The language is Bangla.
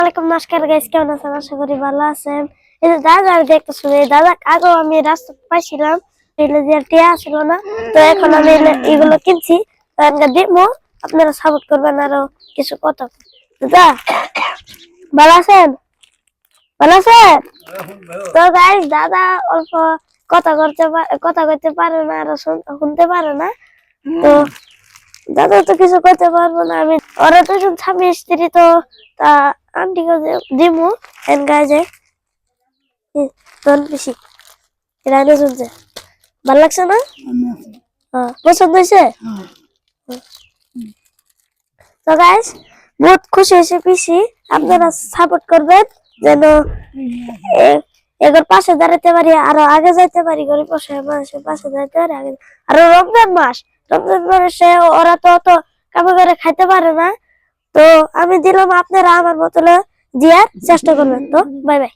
ওয়ালাইকুম নমস্কার গাইস, কেমন আছেন? আশা করি ভালো আছেন। এই যে দাদা আমি দেখতেছি, এই দাদা আগেও আমি রাস্তা পাইছিলাম, এগুলো দিয়ে টিয়া আসলো না, তো এখন আমি এগুলো কিনছি, দিমু, আপনারা সাপোর্ট করবেন। আরো কিছু কথা দাদা, ভালো আছেন? ভালো আছেন? তো গাইস দাদা অল্প কথা কইতে পারে না, আর শুনতে পারে না, তো দাদা তো কিছু করতে পারবো না। আমি ওরা দুজন স্বামী স্ত্রী, তো তা আন্টিকে দিমু এন গায়ে তখন বেশি রান্না শুনছে ভাল লাগছে না? পছন্দ হয়েছে? তো গাইস বহুত খুশি হয়েছে পিসি, আপনারা সাপোর্ট করবেন যেন এগোর পাশে দাঁড়াতে পারি, আরো আগে যাইতে পারি, গরিব মানুষের পাশে দাঁড়াতে পারি আগে। আরো রমজান মাসে ওরা তো অত কামে করে খাইতে পারে না, তো আমি দিলাম, আপনারা আমার বোতলে দেওয়ার চেষ্টা করবেন। তো বাই বাই।